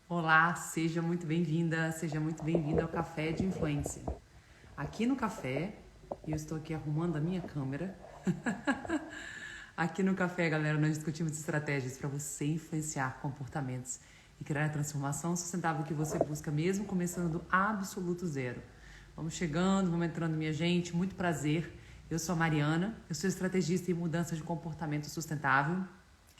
Olá, seja muito bem-vinda, seja muito bem-vindo ao Café de Influência. Aqui no café, eu estou aqui arrumando a minha câmera. Aqui no café, galera, nós discutimos estratégias para você influenciar comportamentos e criar a transformação sustentável que você busca, mesmo começando do absoluto zero. Vamos chegando, vamos entrando, minha gente, muito prazer. Eu sou a Mariana, eu sou estrategista em mudança de comportamento sustentável.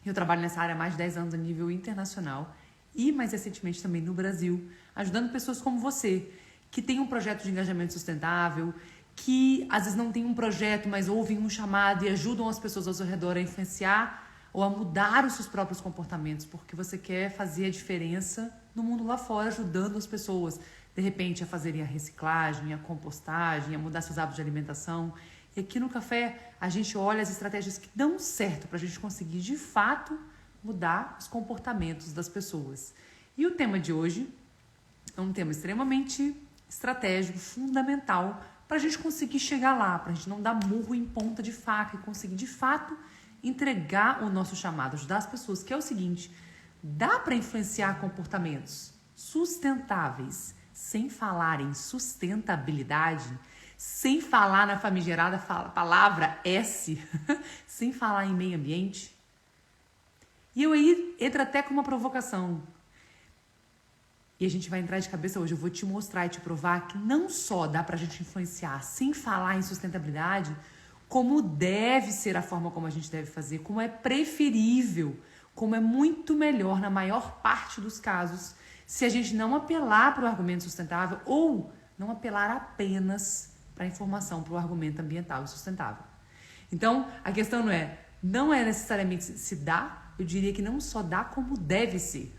Eu trabalho nessa área há mais de 10 anos a nível internacional e mais recentemente também no Brasil, ajudando pessoas como você, que tem um projeto de engajamento sustentável, que às vezes não tem um projeto, mas ouvem um chamado e ajudam as pessoas ao seu redor a influenciar ou a mudar os seus próprios comportamentos, porque você quer fazer a diferença no mundo lá fora, ajudando as pessoas, de repente, a fazerem a reciclagem, a compostagem, a mudar seus hábitos de alimentação. E aqui no café, a gente olha as estratégias que dão certo para a gente conseguir, de fato, mudar os comportamentos das pessoas. E o tema de hoje é um tema extremamente estratégico, fundamental, para a gente conseguir chegar lá, para a gente não dar murro em ponta de faca e conseguir, de fato, entregar o nosso chamado, ajudar as pessoas, que é o seguinte: dá para influenciar comportamentos sustentáveis sem falar em sustentabilidade, sem falar na famigerada palavra S, sem falar em meio ambiente? E eu aí entro até com uma provocação. E a gente vai entrar de cabeça hoje. Eu vou te mostrar e te provar que não só dá pra gente influenciar sem falar em sustentabilidade, como deve ser a forma como a gente deve fazer, como é preferível, como é muito melhor na maior parte dos casos, se a gente não apelar para o argumento sustentável ou não apelar apenas para a informação, para o argumento ambiental e sustentável. Então, a questão não é necessariamente se dá. Eu diria que não só dá, como deve ser.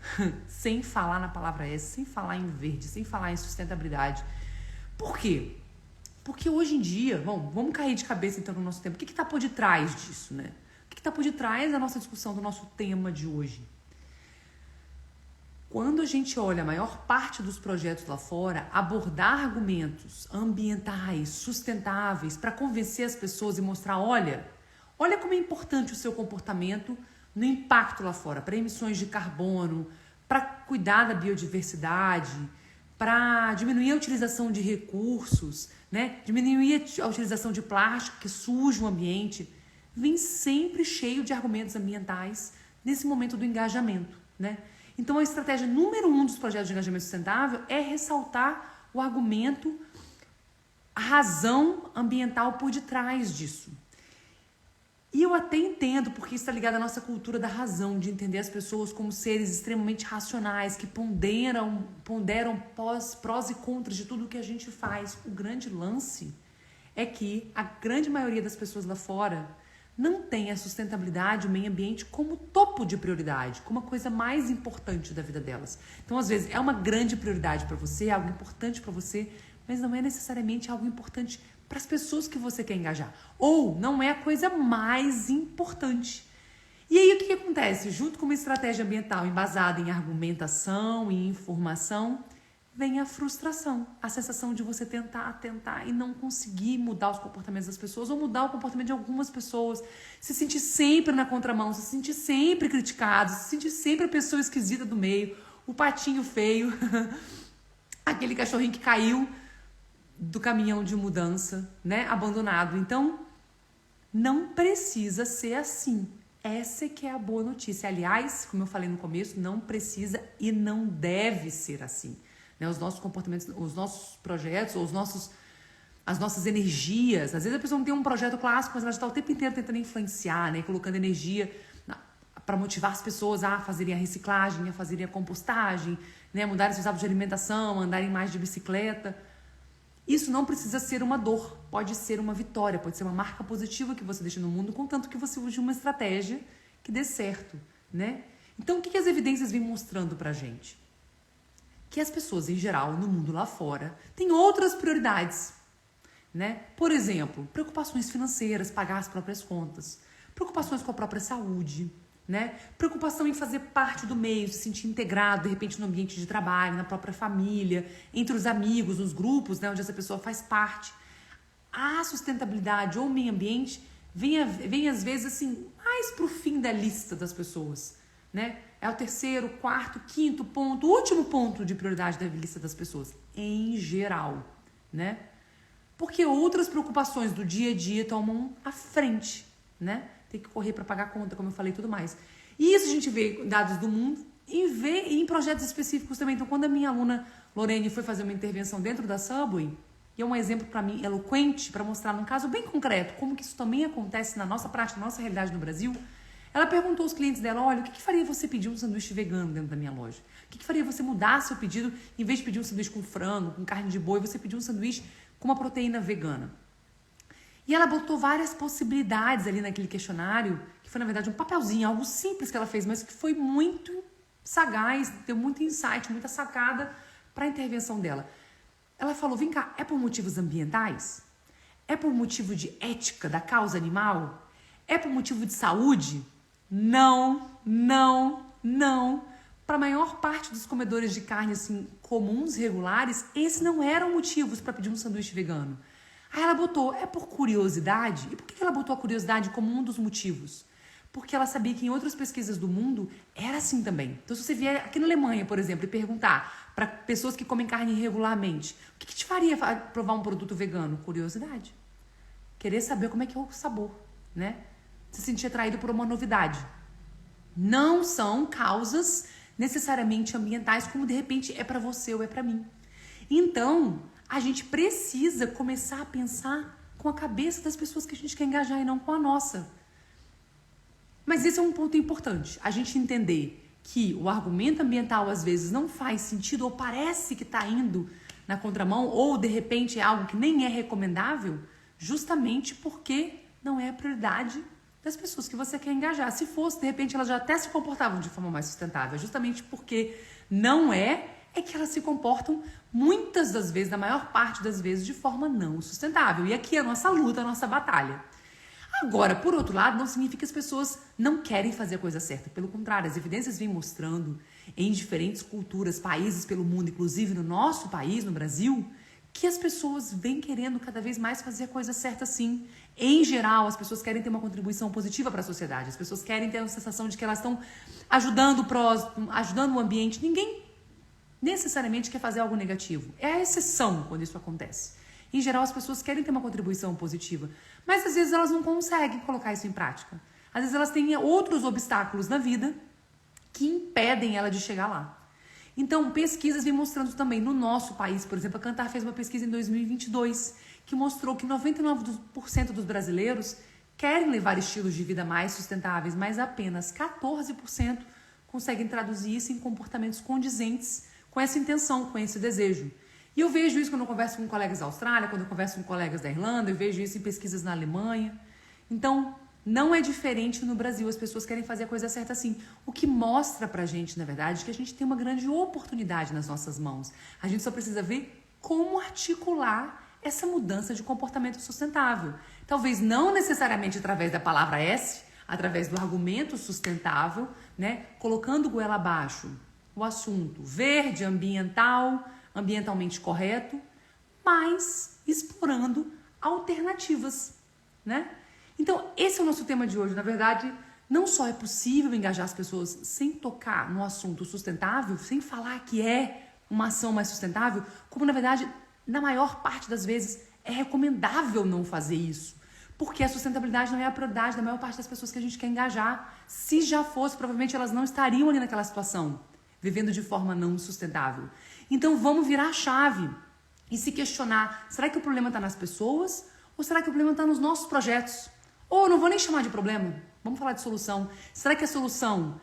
Sem falar na palavra S, sem falar em verde, sem falar em sustentabilidade. Por quê? Porque hoje em dia, vamos cair de cabeça então no nosso tempo. O que está por detrás disso, né? O que está por detrás da nossa discussão, do nosso tema de hoje? Quando a gente olha a maior parte dos projetos lá fora, abordar argumentos ambientais, sustentáveis, para convencer as pessoas e mostrar, olha como é importante o seu comportamento no impacto lá fora, para emissões de carbono, para cuidar da biodiversidade, para diminuir a utilização de recursos, né? Diminuir a utilização de plástico que suja o ambiente, vem sempre cheio de argumentos ambientais nesse momento do engajamento, né? Então a estratégia número 1 dos projetos de engajamento sustentável é ressaltar o argumento, a razão ambiental por detrás disso. E eu até entendo, porque isso está ligado à nossa cultura da razão, de entender as pessoas como seres extremamente racionais, que ponderam prós e contras de tudo que a gente faz. O grande lance é que a grande maioria das pessoas lá fora não tem a sustentabilidade, o meio ambiente como topo de prioridade, como a coisa mais importante da vida delas. Então, às vezes, é uma grande prioridade para você, é algo importante para você, mas não é necessariamente algo importante para as pessoas que você quer engajar. Ou não é a coisa mais importante. E aí o que acontece? Junto com uma estratégia ambiental embasada em argumentação e informação, vem a frustração, a sensação de você tentar e não conseguir mudar os comportamentos das pessoas ou mudar o comportamento de algumas pessoas, se sentir sempre na contramão, se sentir sempre criticado, se sentir sempre a pessoa esquisita do meio, o patinho feio, aquele cachorrinho que caiu do caminhão de mudança, né, abandonado. Então, não precisa ser assim. Essa é que é a boa notícia. Aliás, como eu falei no começo, não precisa e não deve ser assim. Né? Os nossos comportamentos, os nossos projetos, as nossas energias. Às vezes a pessoa não tem um projeto clássico, mas ela está o tempo inteiro tentando influenciar, né, colocando energia para motivar as pessoas a fazerem a reciclagem, a fazerem a compostagem, né, mudarem seus hábitos de alimentação, andarem mais de bicicleta. Isso não precisa ser uma dor, pode ser uma vitória, pode ser uma marca positiva que você deixa no mundo, contanto que você use uma estratégia que dê certo, né? Então, o que as evidências vêm mostrando pra gente? Que as pessoas, em geral, no mundo lá fora, têm outras prioridades, né? Por exemplo, preocupações financeiras, pagar as próprias contas, preocupações com a própria saúde, né? Preocupação em fazer parte do meio, se sentir integrado, de repente, no ambiente de trabalho, na própria família, entre os amigos, nos grupos, né, onde essa pessoa faz parte. A sustentabilidade ou o meio ambiente vem às vezes assim, mais pro fim da lista das pessoas, né? É o terceiro, quarto, quinto ponto, último ponto de prioridade da lista das pessoas, em geral, né? Porque outras preocupações do dia a dia tomam a frente, né? Tem que correr para pagar a conta, como eu falei, e tudo mais. E isso a gente vê em dados do mundo e vê em projetos específicos também. Então, quando a minha aluna Lorene foi fazer uma intervenção dentro da Subway, e é um exemplo para mim eloquente para mostrar num caso bem concreto como que isso também acontece na nossa prática, na nossa realidade no Brasil. Ela perguntou aos clientes dela, olha, o que faria você pedir um sanduíche vegano dentro da minha loja? O que faria você mudar seu pedido, em vez de pedir um sanduíche com frango, com carne de boi, você pedir um sanduíche com uma proteína vegana? E ela botou várias possibilidades ali naquele questionário, que foi na verdade um papelzinho, algo simples que ela fez, mas que foi muito sagaz, deu muito insight, muita sacada para a intervenção dela. Ela falou, vem cá, é por motivos ambientais? É por motivo de ética da causa animal? É por motivo de saúde? Não, não, não. Para a maior parte dos comedores de carne assim, comuns, regulares, esses não eram motivos para pedir um sanduíche vegano. Aí ela botou, é por curiosidade? E por que ela botou a curiosidade como um dos motivos? Porque ela sabia que em outras pesquisas do mundo era assim também. Então, se você vier aqui na Alemanha, por exemplo, e perguntar para pessoas que comem carne regularmente, o que te faria provar um produto vegano? Curiosidade. Querer saber como é que é o sabor, né? Se sentir atraído por uma novidade. Não são causas necessariamente ambientais, como de repente é para você ou é para mim. Então, a gente precisa começar a pensar com a cabeça das pessoas que a gente quer engajar e não com a nossa. Mas esse é um ponto importante, a gente entender que o argumento ambiental às vezes não faz sentido ou parece que está indo na contramão ou de repente é algo que nem é recomendável, justamente porque não é a prioridade das pessoas que você quer engajar. Se fosse, de repente, elas já até se comportavam de forma mais sustentável, justamente porque não é que elas se comportam muitas das vezes, na maior parte das vezes, de forma não sustentável. E aqui é a nossa luta, a nossa batalha. Agora, por outro lado, não significa que as pessoas não querem fazer a coisa certa. Pelo contrário, as evidências vêm mostrando em diferentes culturas, países pelo mundo, inclusive no nosso país, no Brasil, que as pessoas vêm querendo cada vez mais fazer a coisa certa sim. Em geral, as pessoas querem ter uma contribuição positiva para a sociedade. As pessoas querem ter a sensação de que elas estão ajudando o próximo, ajudando o ambiente. Ninguém necessariamente quer fazer algo negativo. É a exceção quando isso acontece. Em geral, as pessoas querem ter uma contribuição positiva, mas às vezes elas não conseguem colocar isso em prática. Às vezes elas têm outros obstáculos na vida que impedem ela de chegar lá. Então, pesquisas vêm mostrando também no nosso país, por exemplo, a Kantar fez uma pesquisa em 2022 que mostrou que 99% dos brasileiros querem levar estilos de vida mais sustentáveis, mas apenas 14% conseguem traduzir isso em comportamentos condizentes com essa intenção, com esse desejo. E eu vejo isso quando eu converso com colegas da Austrália, quando eu converso com colegas da Irlanda, eu vejo isso em pesquisas na Alemanha. Então, não é diferente no Brasil, as pessoas querem fazer a coisa certa assim. O que mostra pra gente, na verdade, que a gente tem uma grande oportunidade nas nossas mãos. A gente só precisa ver como articular essa mudança de comportamento sustentável. Talvez não necessariamente através da palavra S, através do argumento sustentável, né? Colocando goela abaixo o assunto verde, ambiental, ambientalmente correto, mas explorando alternativas, né? Então, esse é o nosso tema de hoje. Na verdade, não só é possível engajar as pessoas sem tocar no assunto sustentável, sem falar que é uma ação mais sustentável, como, na verdade, na maior parte das vezes, é recomendável não fazer isso. Porque a sustentabilidade não é a prioridade da maior parte das pessoas que a gente quer engajar. Se já fosse, provavelmente elas não estariam ali naquela situação, vivendo de forma não sustentável. Então, vamos virar a chave e se questionar, será que o problema está nas pessoas ou será que o problema está nos nossos projetos? Ou não vou nem chamar de problema, vamos falar de solução. Será que a solução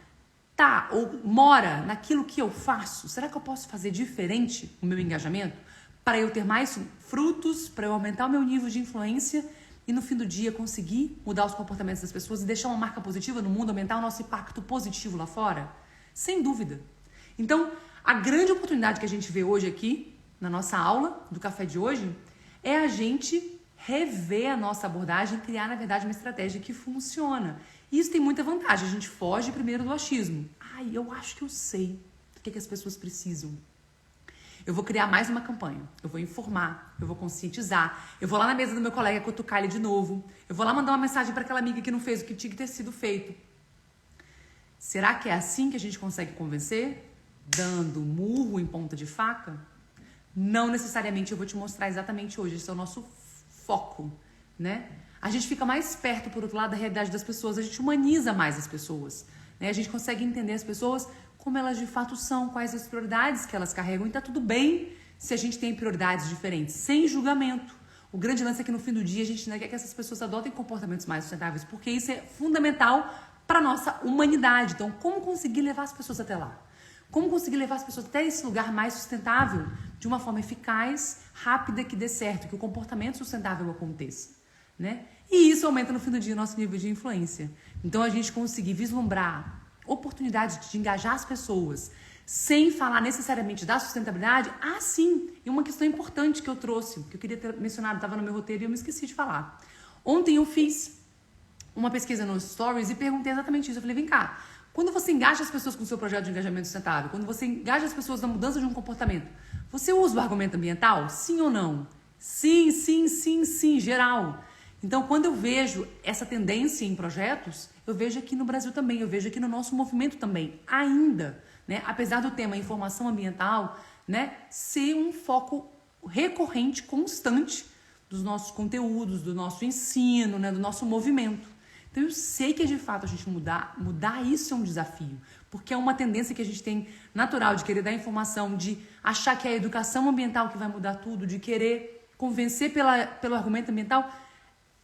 tá ou mora naquilo que eu faço? Será que eu posso fazer diferente o meu engajamento para eu ter mais frutos, para eu aumentar o meu nível de influência e no fim do dia conseguir mudar os comportamentos das pessoas e deixar uma marca positiva no mundo, aumentar o nosso impacto positivo lá fora? Sem dúvida. Então, a grande oportunidade que a gente vê hoje aqui, na nossa aula do café de hoje, é a gente rever a nossa abordagem e criar, na verdade, uma estratégia que funciona. E isso tem muita vantagem. A gente foge primeiro do achismo. Eu acho que eu sei o que as pessoas precisam. Eu vou criar mais uma campanha. Eu vou informar, eu vou conscientizar. Eu vou lá na mesa do meu colega cutucar ele de novo. Eu vou lá mandar uma mensagem para aquela amiga que não fez o que tinha que ter sido feito. Será que é assim que a gente consegue convencer? Dando murro em ponta de faca? Não necessariamente. Eu vou te mostrar exatamente hoje. Esse é o nosso foco, né? A gente fica mais perto, por outro lado, da realidade das pessoas. A gente humaniza mais as pessoas, né? A gente consegue entender as pessoas como elas de fato são, quais as prioridades que elas carregam. E tá tudo bem se a gente tem prioridades diferentes, sem julgamento. O grande lance é que no fim do dia a gente não quer que essas pessoas adotem comportamentos mais sustentáveis, porque isso é fundamental para nossa humanidade. Então, como conseguir levar as pessoas até lá? Como conseguir levar as pessoas até esse lugar mais sustentável de uma forma eficaz, rápida, que dê certo, que o comportamento sustentável aconteça, né? E isso aumenta no fim do dia o nosso nível de influência. Então, a gente conseguir vislumbrar oportunidades de engajar as pessoas sem falar necessariamente da sustentabilidade, sim, e uma questão importante que eu trouxe, que eu queria ter mencionado, estava no meu roteiro e eu me esqueci de falar. Ontem eu fiz uma pesquisa nos stories e perguntei exatamente isso. Eu falei, vem cá, quando você engaja as pessoas com o seu projeto de engajamento sustentável, quando você engaja as pessoas na mudança de um comportamento, você usa o argumento ambiental? Sim ou não? Sim, sim, sim, sim, geral. Então, quando eu vejo essa tendência em projetos, eu vejo aqui no Brasil também, eu vejo aqui no nosso movimento também, ainda, né? Apesar do tema informação ambiental, né, ser um foco recorrente, constante dos nossos conteúdos, do nosso ensino, né, do nosso movimento. Então, eu sei que de fato a gente mudar isso é um desafio, porque é uma tendência que a gente tem natural de querer dar informação, de achar que é a educação ambiental que vai mudar tudo, de querer convencer pelo argumento ambiental.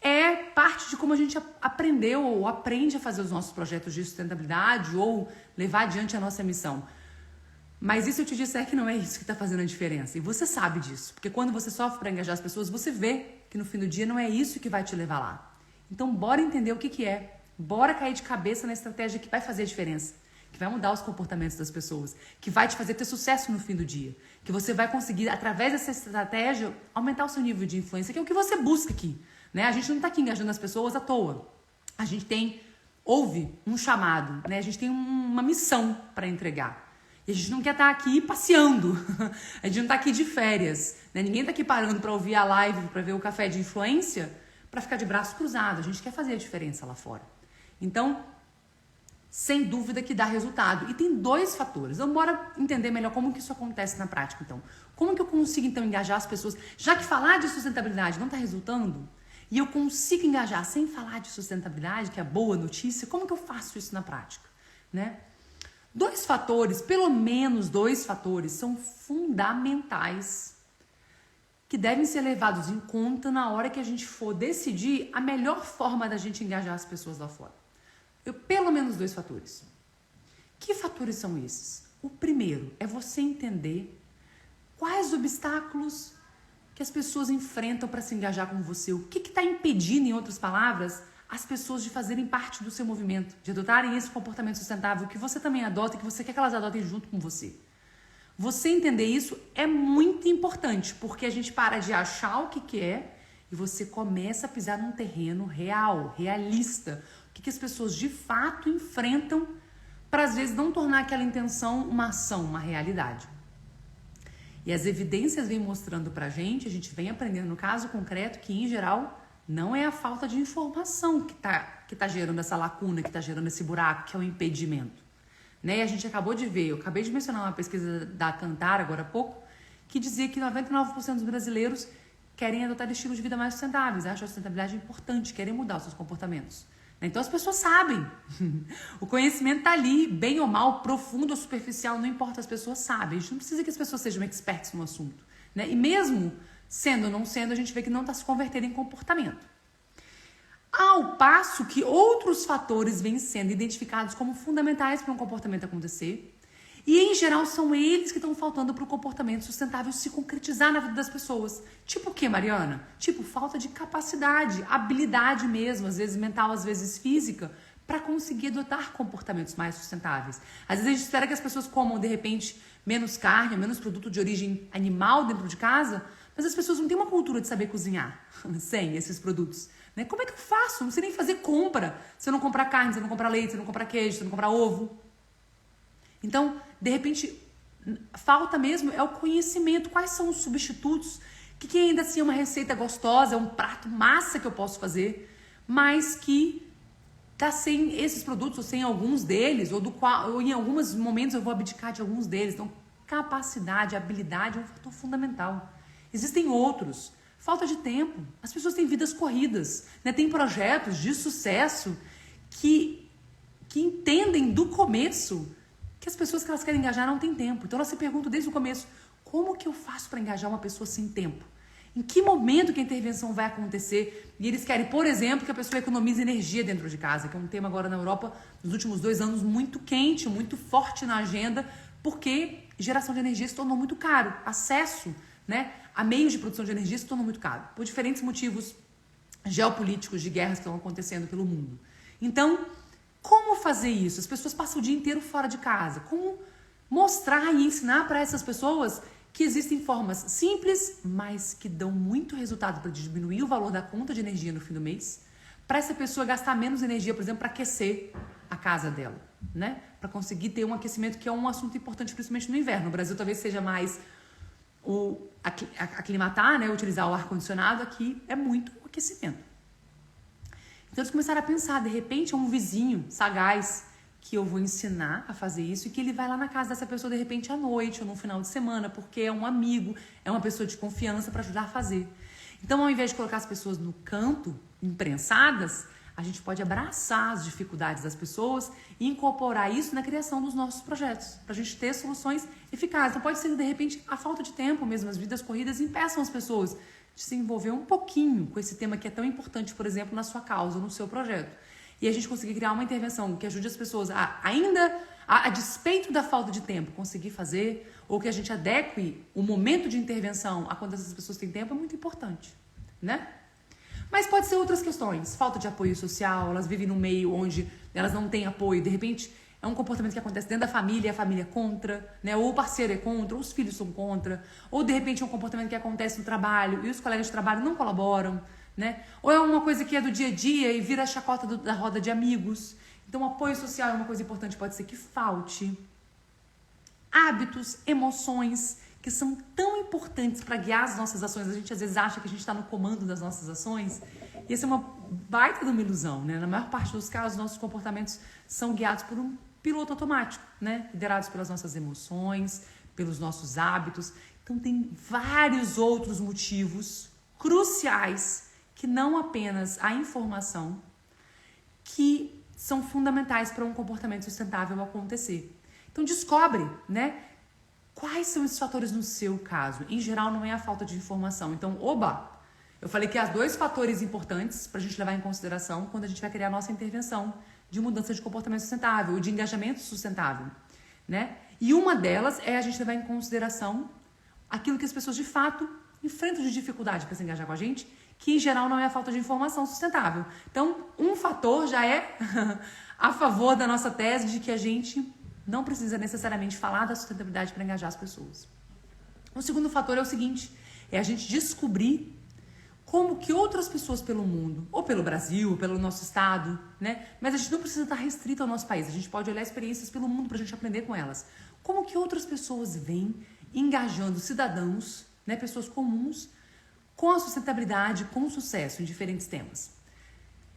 É parte de como a gente aprendeu ou aprende a fazer os nossos projetos de sustentabilidade ou levar adiante a nossa missão. Mas e se eu te disser que não é isso que está fazendo a diferença? E você sabe disso, porque quando você sofre para engajar as pessoas, você vê que no fim do dia não é isso que vai te levar lá. Então, bora entender o que é. Bora cair de cabeça na estratégia que vai fazer a diferença, que vai mudar os comportamentos das pessoas, que vai te fazer ter sucesso no fim do dia, que você vai conseguir, através dessa estratégia, aumentar o seu nível de influência, que é o que você busca aqui. Né? A gente não está aqui engajando as pessoas à toa. A gente houve um chamado, né? A gente tem uma missão para entregar. E a gente não quer estar aqui passeando. A gente não está aqui de férias. Né? Ninguém está aqui parando para ouvir a live, para ver o café de influência, para ficar de braço cruzado. A gente quer fazer a diferença lá fora. Então, sem dúvida que dá resultado. E tem 2 fatores. Então, bora entender melhor como que isso acontece na prática, então. Como que eu consigo, então, engajar as pessoas? Já que falar de sustentabilidade não está resultando, e eu consigo engajar sem falar de sustentabilidade, que é a boa notícia, como que eu faço isso na prática? Né? 2 fatores, pelo menos 2 fatores, são fundamentais que devem ser levados em conta na hora que a gente for decidir a melhor forma da gente engajar as pessoas lá fora. Pelo menos 2 fatores. Que fatores são esses? O primeiro é você entender quais obstáculos que as pessoas enfrentam para se engajar com você. O que está impedindo, em outras palavras, as pessoas de fazerem parte do seu movimento, de adotarem esse comportamento sustentável que você também adota e que você quer que elas adotem junto com você. Você entender isso é muito importante, porque a gente para de achar o que é e você começa a pisar num terreno real, realista. O que as pessoas de fato enfrentam para, às vezes, não tornar aquela intenção uma ação, uma realidade. E as evidências vêm mostrando pra gente, a gente vem aprendendo no caso concreto, que em geral não é a falta de informação que tá gerando essa lacuna, que tá gerando esse buraco, que é o impedimento. Né? E a gente acabou de ver, eu acabei de mencionar uma pesquisa da Kantar agora há pouco, que dizia que 99% dos brasileiros querem adotar estilos de vida mais sustentáveis, acham a sustentabilidade importante, querem mudar os seus comportamentos. Então as pessoas sabem, o conhecimento está ali, bem ou mal, profundo ou superficial, não importa, as pessoas sabem. A gente não precisa que as pessoas sejam experts no assunto. Né? E mesmo sendo ou não sendo, a gente vê que não está se convertendo em comportamento. Ao passo que outros fatores vêm sendo identificados como fundamentais para um comportamento acontecer, e em geral são eles que estão faltando para o comportamento sustentável se concretizar na vida das pessoas. Tipo o que, Mariana? Tipo falta de capacidade, habilidade mesmo, às vezes mental, às vezes física, para conseguir adotar comportamentos mais sustentáveis. Às vezes a gente espera que as pessoas comam, de repente, menos carne, menos produto de origem animal dentro de casa, mas as pessoas não têm uma cultura de saber cozinhar sem esses produtos. Né? Como é que eu faço? Não sei nem fazer compra se eu não comprar carne, se eu não comprar leite, se eu não comprar queijo, se eu não comprar ovo. Então, de repente, falta mesmo é o conhecimento. Quais são os substitutos? O que ainda assim é uma receita gostosa, é um prato massa que eu posso fazer, mas que tá sem esses produtos ou sem alguns deles, ou em alguns momentos eu vou abdicar de alguns deles. Então, capacidade, habilidade é um fator fundamental. Existem outros. Falta de tempo. As pessoas têm vidas corridas, né? Tem projetos de sucesso que entendem do começo que as pessoas que elas querem engajar não têm tempo. Então elas se perguntam desde o começo, como que eu faço para engajar uma pessoa sem tempo? Em que momento que a intervenção vai acontecer? E eles querem, por exemplo, que a pessoa economize energia dentro de casa, que é um tema agora na Europa, nos últimos 2 anos, muito quente, muito forte na agenda, porque geração de energia se tornou muito caro. Acesso, né, a meios de produção de energia se tornou muito caro, por diferentes motivos geopolíticos de guerras que estão acontecendo pelo mundo. Então, como fazer isso? As pessoas passam o dia inteiro fora de casa. Como mostrar e ensinar para essas pessoas que existem formas simples, mas que dão muito resultado para diminuir o valor da conta de energia no fim do mês, para essa pessoa gastar menos energia, por exemplo, para aquecer a casa dela, né? Para conseguir ter um aquecimento, que é um assunto importante, principalmente no inverno. No Brasil talvez seja mais aclimatar, né? Utilizar o ar-condicionado. Aqui é muito o aquecimento. Então eles começaram a pensar, de repente é um vizinho sagaz que eu vou ensinar a fazer isso e que ele vai lá na casa dessa pessoa de repente à noite ou no final de semana, porque é um amigo, é uma pessoa de confiança para ajudar a fazer. Então, ao invés de colocar as pessoas no canto, imprensadas, a gente pode abraçar as dificuldades das pessoas e incorporar isso na criação dos nossos projetos, para a gente ter soluções eficazes. Então pode ser, de repente, a falta de tempo mesmo, as vidas corridas impeçam as pessoas de se envolver um pouquinho com esse tema que é tão importante, por exemplo, na sua causa, no seu projeto. E a gente conseguir criar uma intervenção que ajude as pessoas a despeito da falta de tempo, conseguir fazer, ou que a gente adeque o momento de intervenção a quando essas pessoas têm tempo, é muito importante, né? Mas pode ser outras questões, falta de apoio social, elas vivem num meio onde elas não têm apoio, de repente é um comportamento que acontece dentro da família, a família é contra, né? Ou o parceiro é contra, ou os filhos são contra, ou de repente é um comportamento que acontece no trabalho e os colegas de trabalho não colaboram, né? Ou é uma coisa que é do dia a dia e vira a chacota da roda de amigos. Então, apoio social é uma coisa importante, pode ser que falte. Hábitos, emoções, que são tão importantes para guiar as nossas ações. A gente às vezes acha que a gente está no comando das nossas ações. E essa é uma baita de uma ilusão, né? Na maior parte dos casos, nossos comportamentos são guiados por um piloto automático, né? Liderados pelas nossas emoções, pelos nossos hábitos. Então, tem vários outros motivos cruciais que não apenas a informação, que são fundamentais para um comportamento sustentável acontecer. Então, descobre, né? Quais são esses fatores no seu caso? Em geral, não é a falta de informação. Então, eu falei que há 2 fatores importantes para a gente levar em consideração quando a gente vai criar a nossa intervenção de mudança de comportamento sustentável, ou de engajamento sustentável, né? E uma delas é a gente levar em consideração aquilo que as pessoas de fato enfrentam de dificuldade para se engajar com a gente, que em geral não é a falta de informação sustentável. Então, um fator já é a favor da nossa tese de que a gente não precisa necessariamente falar da sustentabilidade para engajar as pessoas. O segundo fator é o seguinte, é a gente descobrir como que outras pessoas pelo mundo, ou pelo Brasil, ou pelo nosso estado, né? Mas a gente não precisa estar restrito ao nosso país, a gente pode olhar experiências pelo mundo para a gente aprender com elas. Como que outras pessoas vêm engajando cidadãos, né, pessoas comuns, com a sustentabilidade, com o sucesso em diferentes temas.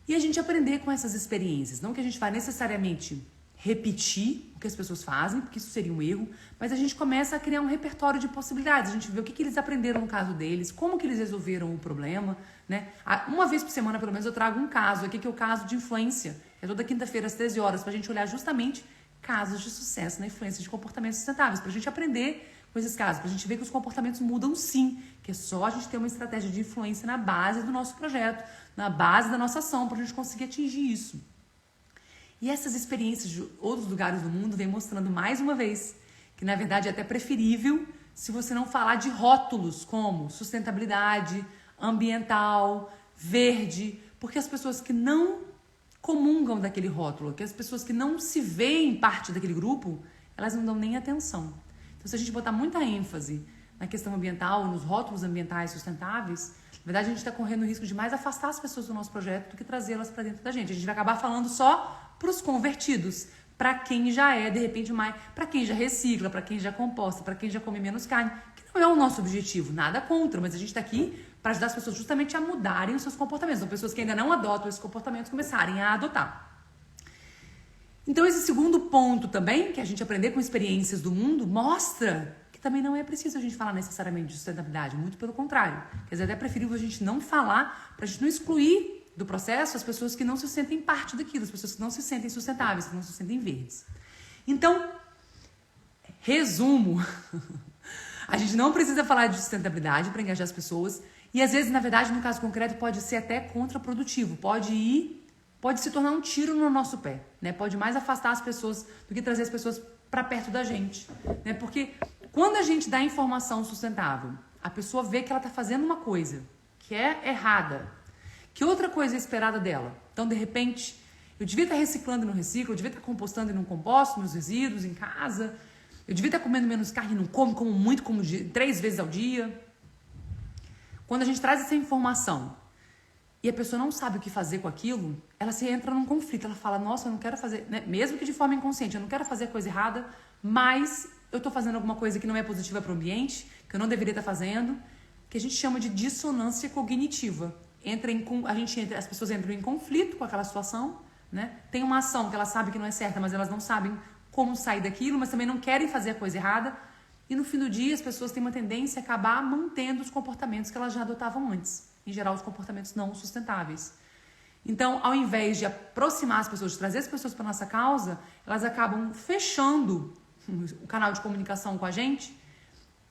E a gente aprender com essas experiências, não que a gente vá necessariamente repetir o que as pessoas fazem, porque isso seria um erro, mas a gente começa a criar um repertório de possibilidades, a gente vê o que eles aprenderam no caso deles, como que eles resolveram o problema, né? Uma vez por semana, pelo menos, eu trago um caso aqui, que é o caso de influência, é toda quinta-feira às 13 horas, para a gente olhar justamente casos de sucesso na influência de comportamentos sustentáveis, para a gente aprender com esses casos, para a gente ver que os comportamentos mudam sim, que é só a gente ter uma estratégia de influência na base do nosso projeto, na base da nossa ação, para a gente conseguir atingir isso. E essas experiências de outros lugares do mundo vêm mostrando mais uma vez que, na verdade, é até preferível se você não falar de rótulos como sustentabilidade, ambiental, verde, porque as pessoas que não comungam daquele rótulo, que as pessoas que não se veem parte daquele grupo, elas não dão nem atenção. Então, se a gente botar muita ênfase na questão ambiental, nos rótulos ambientais sustentáveis, na verdade, a gente está correndo o risco de mais afastar as pessoas do nosso projeto do que trazê-las para dentro da gente. A gente vai acabar falando só para os convertidos, para quem já é, de repente, mais, para quem já recicla, para quem já composta, para quem já come menos carne, que não é o nosso objetivo, nada contra, mas a gente está aqui para ajudar as pessoas justamente a mudarem os seus comportamentos. São pessoas que ainda não adotam esses comportamentos começarem a adotar. Então esse segundo ponto também, que a gente aprender com experiências do mundo, mostra que também não é preciso a gente falar necessariamente de sustentabilidade, muito pelo contrário. Quer dizer, até é preferível a gente não falar, para a gente não excluir do processo as pessoas que não se sentem parte daquilo, as pessoas que não se sentem sustentáveis, que não se sentem verdes. Então, resumo, a gente não precisa falar de sustentabilidade para engajar as pessoas e às vezes, na verdade, no caso concreto, pode ser até contraprodutivo, pode se tornar um tiro no nosso pé, né? Pode mais afastar as pessoas do que trazer as pessoas para perto da gente, né? Porque quando a gente dá informação sustentável, a pessoa vê que ela está fazendo uma coisa que é errada, que outra coisa é esperada dela. Então, de repente, eu devia estar reciclando e não reciclo, eu devia estar compostando e não composto meus resíduos em casa, eu devia estar comendo menos carne e não como muito, como 3 vezes ao dia. Quando a gente traz essa informação e a pessoa não sabe o que fazer com aquilo, ela se entra num conflito. Ela fala, nossa, eu não quero fazer, né? Mesmo que de forma inconsciente, eu não quero fazer a coisa errada, mas eu estou fazendo alguma coisa que não é positiva para o ambiente, que eu não deveria estar fazendo, que a gente chama de dissonância cognitiva. As pessoas entram em conflito com aquela situação, né? Tem uma ação que ela sabe que não é certa, mas elas não sabem como sair daquilo, mas também não querem fazer a coisa errada. E no fim do dia, as pessoas têm uma tendência a acabar mantendo os comportamentos que elas já adotavam antes. Em geral, os comportamentos não sustentáveis. Então, ao invés de aproximar as pessoas, de trazer as pessoas para a nossa causa, elas acabam fechando o canal de comunicação com a gente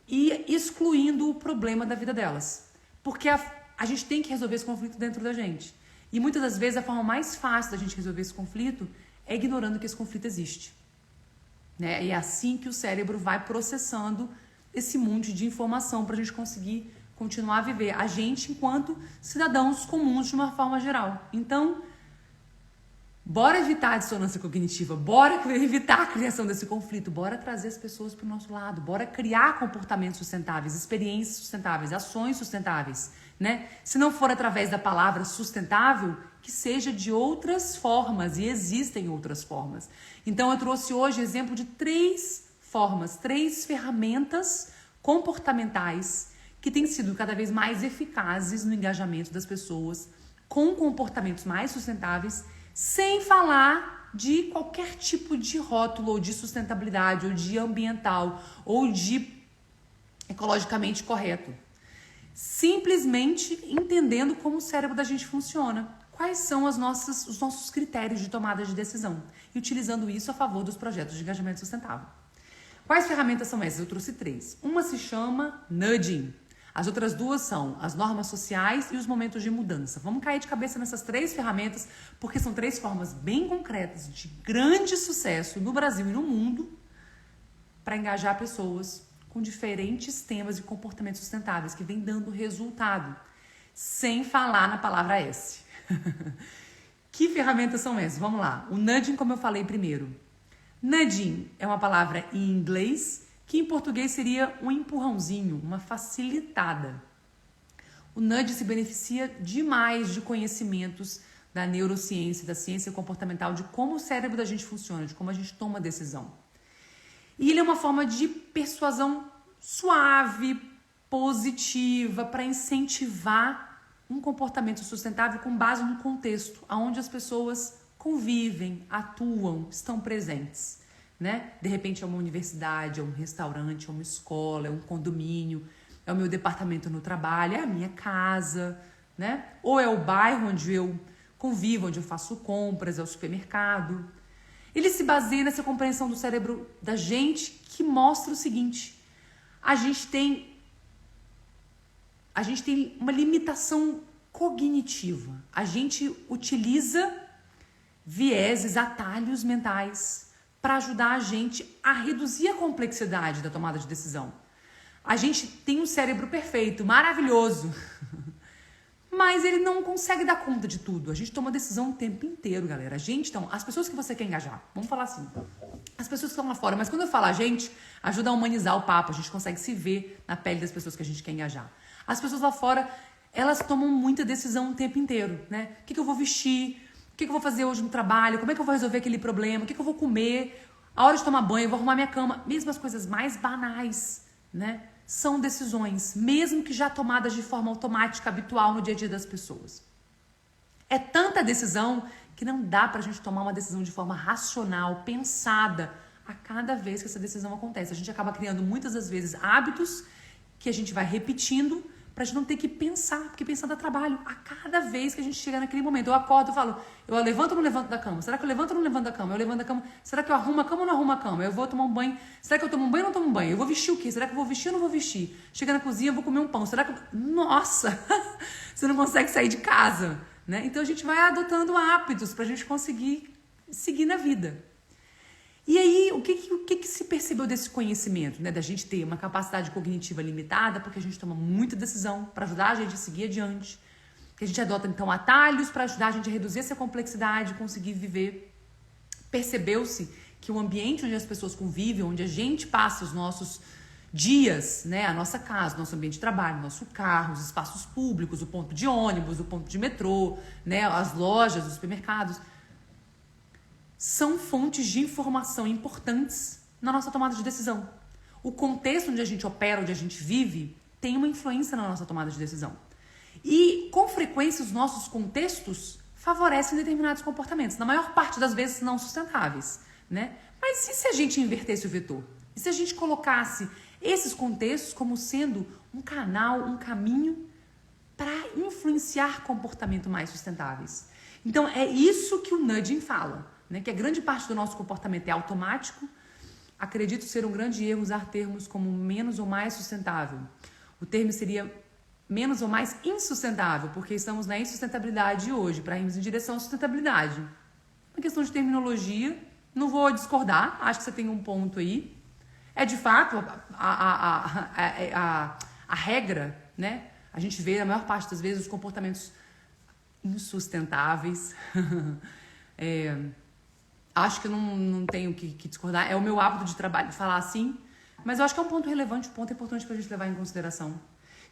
e excluindo o problema da vida delas. Porque a gente tem que resolver esse conflito dentro da gente. E muitas das vezes a forma mais fácil da gente resolver esse conflito é ignorando que esse conflito existe. Né? E é assim que o cérebro vai processando esse monte de informação para a gente conseguir continuar a viver. A gente enquanto cidadãos comuns de uma forma geral. Então, bora evitar a dissonância cognitiva, bora evitar a criação desse conflito, bora trazer as pessoas para o nosso lado, bora criar comportamentos sustentáveis, experiências sustentáveis, ações sustentáveis. Né? Se não for através da palavra sustentável, que seja de outras formas, e existem outras formas. Então eu trouxe hoje exemplo de 3 formas, 3 ferramentas comportamentais que têm sido cada vez mais eficazes no engajamento das pessoas com comportamentos mais sustentáveis, sem falar de qualquer tipo de rótulo ou de sustentabilidade, ou de ambiental, ou de ecologicamente correto. Simplesmente entendendo como o cérebro da gente funciona, quais são os nossos critérios de tomada de decisão e utilizando isso a favor dos projetos de engajamento sustentável. Quais ferramentas são essas? Eu trouxe 3. Uma se chama nudging, as outras 2 são as normas sociais e os momentos de mudança. Vamos cair de cabeça nessas 3 ferramentas porque são 3 formas bem concretas de grande sucesso no Brasil e no mundo para engajar pessoas com diferentes temas de comportamentos sustentáveis que vem dando resultado, sem falar na palavra S. Que ferramentas são essas? Vamos lá. O nudging, como eu falei primeiro. Nudging é uma palavra em inglês que em português seria um empurrãozinho, uma facilitada. O nudging se beneficia demais de conhecimentos da neurociência, da ciência comportamental, de como o cérebro da gente funciona, de como a gente toma decisão. E ele é uma forma de persuasão suave, positiva, para incentivar um comportamento sustentável com base no contexto, onde as pessoas convivem, atuam, estão presentes. Né? De repente é uma universidade, é um restaurante, é uma escola, é um condomínio, é o meu departamento no trabalho, é a minha casa, né? Ou é o bairro onde eu convivo, onde eu faço compras, é o supermercado. Ele se baseia nessa compreensão do cérebro da gente que mostra o seguinte: a gente tem uma limitação cognitiva. A gente utiliza vieses, atalhos mentais para ajudar a gente a reduzir a complexidade da tomada de decisão. A gente tem um cérebro perfeito, maravilhoso, mas ele não consegue dar conta de tudo. A gente toma decisão o tempo inteiro, galera. Então, as pessoas que você quer engajar, vamos falar assim, as pessoas que estão lá fora, mas quando eu falo a gente, ajuda a humanizar o papo, a gente consegue se ver na pele das pessoas que a gente quer engajar. As pessoas lá fora, elas tomam muita decisão o tempo inteiro, né? O que eu vou vestir? O que eu vou fazer hoje no trabalho? Como é que eu vou resolver aquele problema? O que eu vou comer? A hora de tomar banho, eu vou arrumar minha cama. Mesmo as coisas mais banais, né? São decisões, mesmo que já tomadas de forma automática, habitual no dia a dia das pessoas. É tanta decisão que não dá pra gente tomar uma decisão de forma racional, pensada, a cada vez que essa decisão acontece. A gente acaba criando muitas das vezes hábitos que a gente vai repetindo pra gente não ter que pensar, porque pensar dá trabalho a cada vez que a gente chega naquele momento. Eu acordo e falo, eu levanto ou não levanto da cama? Será que eu levanto ou não levanto da cama? Eu levanto da cama, será que eu arrumo a cama ou não arrumo a cama? Eu vou tomar um banho, será que eu tomo um banho ou não tomo um banho? Eu vou vestir o quê? Será que eu vou vestir ou não vou vestir? Chega na cozinha, eu vou comer um pão, será que eu... Nossa, você não consegue sair de casa, né? Então a gente vai adotando hábitos pra gente conseguir seguir na vida. E aí, o que se percebeu desse conhecimento, né? Da gente ter uma capacidade cognitiva limitada, porque a gente toma muita decisão para ajudar a gente a seguir adiante. Que a gente adota, então, atalhos para ajudar a gente a reduzir essa complexidade, conseguir viver. Percebeu-se que o ambiente onde as pessoas convivem, onde a gente passa os nossos dias, né? A nossa casa, nosso ambiente de trabalho, nosso carro, os espaços públicos, o ponto de ônibus, o ponto de metrô, né? As lojas, os supermercados... são fontes de informação importantes na nossa tomada de decisão. O contexto onde a gente opera, onde a gente vive, tem uma influência na nossa tomada de decisão. E, com frequência, os nossos contextos favorecem determinados comportamentos, na maior parte das vezes não sustentáveis, né? Mas e se a gente invertesse o vetor? E se a gente colocasse esses contextos como sendo um canal, um caminho para influenciar comportamentos mais sustentáveis? Então, é isso que o nudging fala. Né, que a grande parte do nosso comportamento é automático. Acredito ser um grande erro usar termos como menos ou mais sustentável. O termo seria menos ou mais insustentável, porque estamos na insustentabilidade hoje, para irmos em direção à sustentabilidade. Uma questão de terminologia, não vou discordar, acho que você tem um ponto aí. É de fato a regra, né? A gente vê, na maior parte das vezes, os comportamentos insustentáveis. Acho que não tenho que discordar. É o meu hábito de trabalho falar assim. Mas eu acho que é um ponto relevante, um ponto importante para a gente levar em consideração.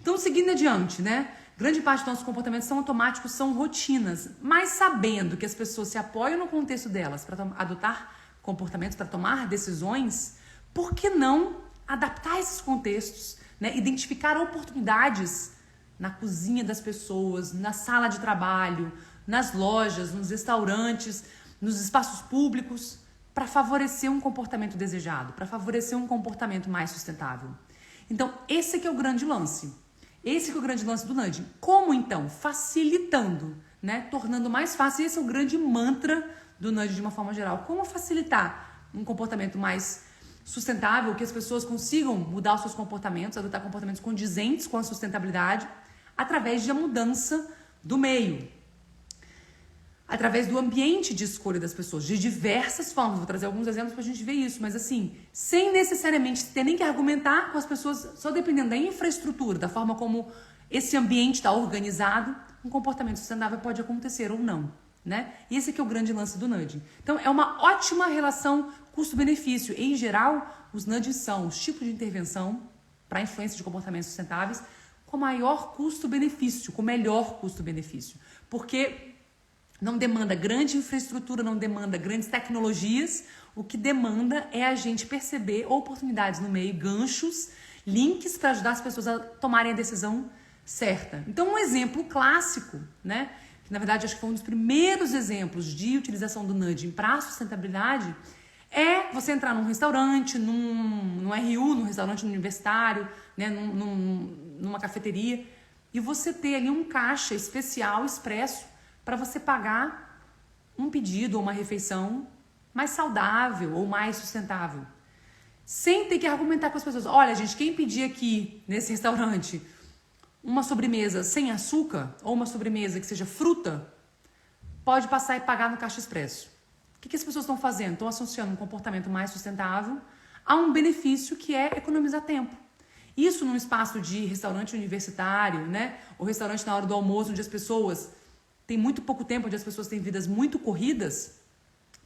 Então, seguindo adiante, né? Grande parte dos nossos comportamentos são automáticos, são rotinas. Mas sabendo que as pessoas se apoiam no contexto delas para adotar comportamentos, para tomar decisões, por que não adaptar esses contextos, né? Identificar oportunidades na cozinha das pessoas, na sala de trabalho, nas lojas, nos restaurantes, nos espaços públicos, para favorecer um comportamento desejado, para favorecer um comportamento mais sustentável. Então, esse que é o grande lance. Esse que é o grande lance do nudging. Como, então? Facilitando, né? Tornando mais fácil. Esse é o grande mantra do nudging de uma forma geral. Como facilitar um comportamento mais sustentável, que as pessoas consigam mudar os seus comportamentos, adotar comportamentos condizentes com a sustentabilidade, através da mudança do meio. Através do ambiente de escolha das pessoas, de diversas formas. Vou trazer alguns exemplos pra gente ver isso, mas assim, sem necessariamente ter nem que argumentar com as pessoas, só dependendo da infraestrutura, da forma como esse ambiente está organizado, um comportamento sustentável pode acontecer ou não, né? E esse aqui é o grande lance do nudging. Então, é uma ótima relação custo-benefício. Em geral, os nudgings são os tipos de intervenção para influência de comportamentos sustentáveis com maior custo-benefício, com melhor custo-benefício. Porque não demanda grande infraestrutura, não demanda grandes tecnologias. O que demanda é a gente perceber oportunidades no meio, ganchos, links para ajudar as pessoas a tomarem a decisão certa. Então, um exemplo clássico, né? Que na verdade acho que foi um dos primeiros exemplos de utilização do nudging para a sustentabilidade, é você entrar num restaurante, num RU, num restaurante universitário, né? Numa cafeteria, e você ter ali um caixa especial, expresso, para você pagar um pedido ou uma refeição mais saudável ou mais sustentável. Sem ter que argumentar com as pessoas. Olha, gente, quem pedir aqui nesse restaurante uma sobremesa sem açúcar ou uma sobremesa que seja fruta, pode passar e pagar no caixa expresso. O que as pessoas estão fazendo? Estão associando um comportamento mais sustentável a um benefício que é economizar tempo. Isso num espaço de restaurante universitário, né? Ou restaurante na hora do almoço, onde as pessoas têm muito pouco tempo, onde as pessoas têm vidas muito corridas,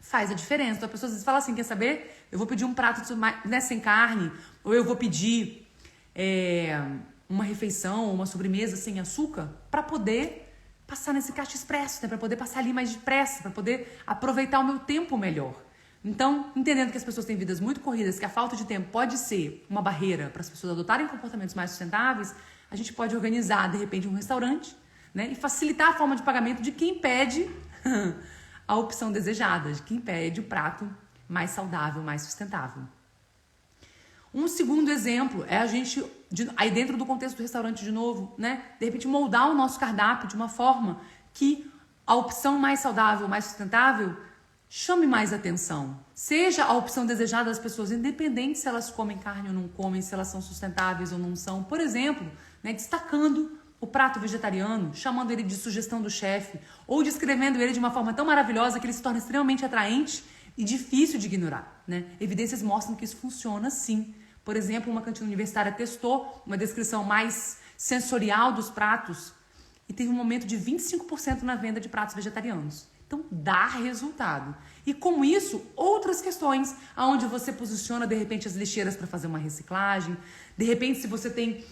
faz a diferença. Então, as pessoas falam assim, quer saber? Eu vou pedir um prato né, sem carne, ou eu vou pedir uma refeição, uma sobremesa sem açúcar, para poder passar nesse caixa expresso, né? Para poder passar ali mais depressa, para poder aproveitar o meu tempo melhor. Então, entendendo que as pessoas têm vidas muito corridas, que a falta de tempo pode ser uma barreira para as pessoas adotarem comportamentos mais sustentáveis, a gente pode organizar, de repente, um restaurante, né, e facilitar a forma de pagamento de quem pede a opção desejada, que impede o prato mais saudável, mais sustentável. Um segundo exemplo é a gente, aí dentro do contexto do restaurante de novo, né? De repente moldar o nosso cardápio de uma forma que a opção mais saudável, mais sustentável, chame mais atenção. Seja a opção desejada das pessoas, independente se elas comem carne ou não comem, se elas são sustentáveis ou não são. Por exemplo, né, destacando o prato vegetariano, chamando ele de sugestão do chefe, ou descrevendo ele de uma forma tão maravilhosa que ele se torna extremamente atraente e difícil de ignorar, né? Evidências mostram que isso funciona sim. Por exemplo, uma cantina universitária testou uma descrição mais sensorial dos pratos e teve um aumento de 25% na venda de pratos vegetarianos. Então, dá resultado. E com isso, outras questões, aonde você posiciona, de repente, as lixeiras para fazer uma reciclagem. De repente, se você tem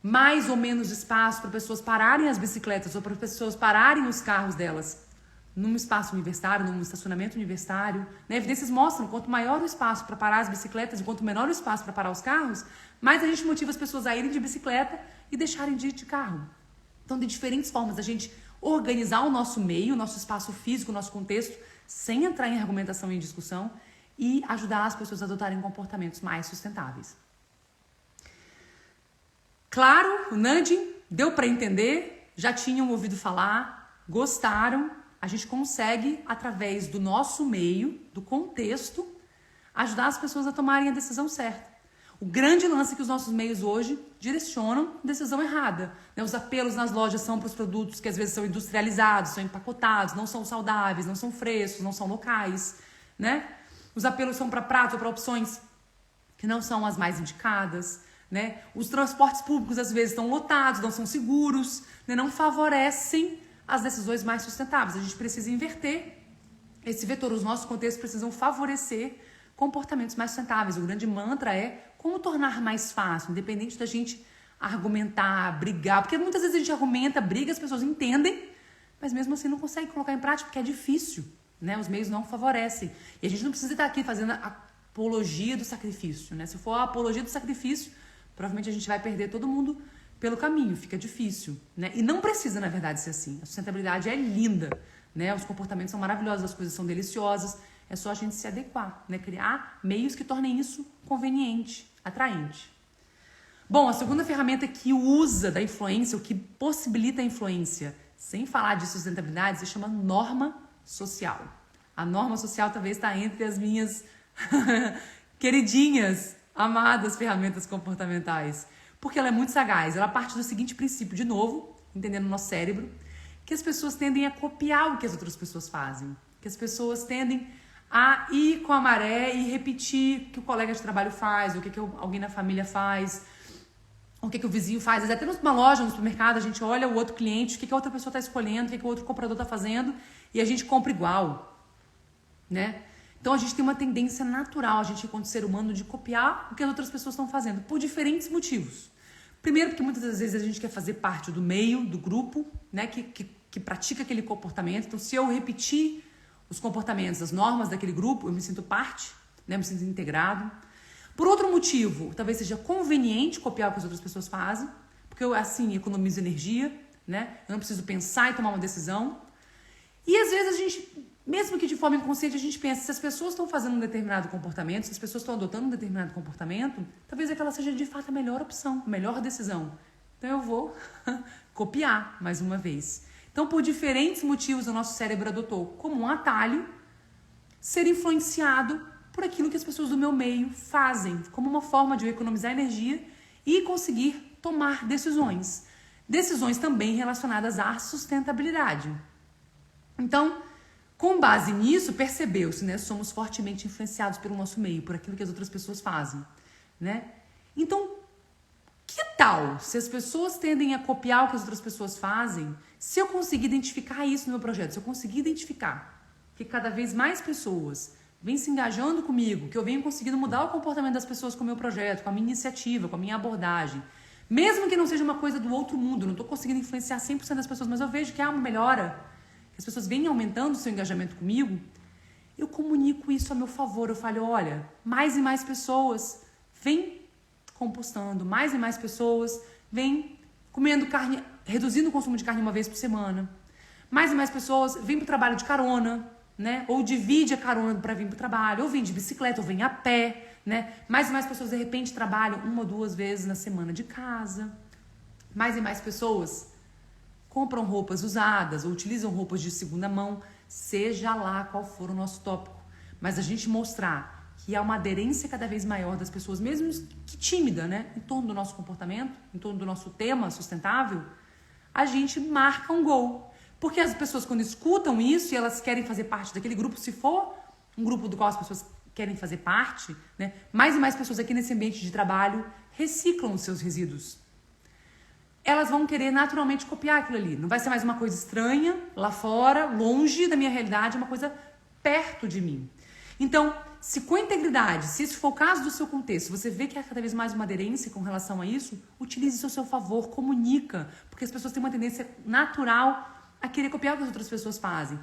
mais ou menos espaço para pessoas pararem as bicicletas ou para pessoas pararem os carros delas num espaço universitário, num estacionamento universitário, né? Evidências mostram que quanto maior o espaço para parar as bicicletas e quanto menor o espaço para parar os carros, mais a gente motiva as pessoas a irem de bicicleta e deixarem de ir de carro. Então, de diferentes formas, a gente organizar o nosso meio, o nosso espaço físico, o nosso contexto, sem entrar em argumentação e em discussão, e ajudar as pessoas a adotarem comportamentos mais sustentáveis. Claro, o nudging deu para entender, já tinham ouvido falar, gostaram. A gente consegue, através do nosso meio, do contexto, ajudar as pessoas a tomarem a decisão certa. O grande lance é que os nossos meios hoje direcionam decisão errada, né? Os apelos nas lojas são para os produtos que às vezes são industrializados, são empacotados, não são saudáveis, não são frescos, não são locais, né? Os apelos são para pratos ou para opções que não são as mais indicadas, né? Os transportes públicos às vezes estão lotados, não são seguros, né? Não favorecem as decisões mais sustentáveis. A gente precisa inverter esse vetor. Os nossos contextos precisam favorecer comportamentos mais sustentáveis. O grande mantra é como tornar mais fácil, independente da gente argumentar, brigar. Porque muitas vezes a gente argumenta, briga, as pessoas entendem, mas mesmo assim não consegue colocar em prática porque é difícil, né? Os meios não favorecem. E a gente não precisa estar aqui fazendo a apologia do sacrifício, né? Se for a apologia do sacrifício, provavelmente a gente vai perder todo mundo pelo caminho, fica difícil, né? E não precisa, na verdade, ser assim. A sustentabilidade é linda, né? Os comportamentos são maravilhosos, as coisas são deliciosas, é só a gente se adequar, né? Criar meios que tornem isso conveniente, atraente. Bom, a segunda ferramenta que usa da influência, o que possibilita a influência, sem falar de sustentabilidade, se chama norma social. A norma social talvez está entre as minhas queridinhas, amadas ferramentas comportamentais. Porque ela é muito sagaz. Ela parte do seguinte princípio, de novo, entendendo o nosso cérebro, que as pessoas tendem a copiar o que as outras pessoas fazem. Que as pessoas tendem a ir com a maré e repetir o que o colega de trabalho faz, o que alguém na família faz, o que o vizinho faz. Até numa loja, no supermercado, a gente olha o outro cliente, o que a outra pessoa está escolhendo, o que o outro comprador está fazendo, e a gente compra igual, né? Então a gente tem uma tendência natural, a gente, enquanto ser humano, de copiar o que as outras pessoas estão fazendo, por diferentes motivos. Primeiro, porque muitas das vezes a gente quer fazer parte do meio, do grupo, né, que pratica aquele comportamento. Então, se eu repetir os comportamentos, as normas daquele grupo, eu me sinto parte, né, eu me sinto integrado. Por outro motivo, talvez seja conveniente copiar o que as outras pessoas fazem, porque eu, assim, economizo energia, né, eu não preciso pensar e tomar uma decisão. E às vezes a gente, mesmo que de forma inconsciente, a gente pensa, se as pessoas estão fazendo um determinado comportamento, se as pessoas estão adotando um determinado comportamento, talvez aquela seja de fato a melhor opção, a melhor decisão. Então eu vou copiar mais uma vez. Então, por diferentes motivos, o nosso cérebro adotou como um atalho ser influenciado por aquilo que as pessoas do meu meio fazem, como uma forma de eu economizar energia e conseguir tomar decisões. Decisões também relacionadas à sustentabilidade. Então, com base nisso, percebeu-se, né? Somos fortemente influenciados pelo nosso meio, por aquilo que as outras pessoas fazem, né? Então, que tal se as pessoas tendem a copiar o que as outras pessoas fazem, se eu conseguir identificar isso no meu projeto, se eu conseguir identificar que cada vez mais pessoas vêm se engajando comigo, que eu venho conseguindo mudar o comportamento das pessoas com o meu projeto, com a minha iniciativa, com a minha abordagem, mesmo que não seja uma coisa do outro mundo, não estou conseguindo influenciar 100% das pessoas, mas eu vejo que há uma melhora, que as pessoas vêm aumentando o seu engajamento comigo, eu comunico isso a meu favor. Eu falo, olha, mais e mais pessoas vêm compostando, mais e mais pessoas vêm comendo carne, reduzindo o consumo de carne uma vez por semana. Mais e mais pessoas vêm para o trabalho de carona, né? Ou divide a carona para vir para o trabalho, ou vem de bicicleta, ou vem a pé, né? Mais e mais pessoas, de repente, trabalham 1 ou 2 vezes na semana de casa. Mais e mais pessoas compram roupas usadas ou utilizam roupas de segunda mão, seja lá qual for o nosso tópico. Mas a gente mostrar que há uma aderência cada vez maior das pessoas, mesmo que tímida, né? Em torno do nosso comportamento, em torno do nosso tema sustentável, a gente marca um gol. Porque as pessoas, quando escutam isso e elas querem fazer parte daquele grupo, se for um grupo do qual as pessoas querem fazer parte, né? Mais e mais pessoas aqui nesse ambiente de trabalho reciclam os seus resíduos. Elas vão querer naturalmente copiar aquilo ali. Não vai ser mais uma coisa estranha, lá fora, longe da minha realidade, é uma coisa perto de mim. Então, se com integridade, se esse for o caso do seu contexto, você vê que há cada vez mais uma aderência com relação a isso, utilize isso ao seu favor, comunica, porque as pessoas têm uma tendência natural a querer copiar o que as outras pessoas fazem.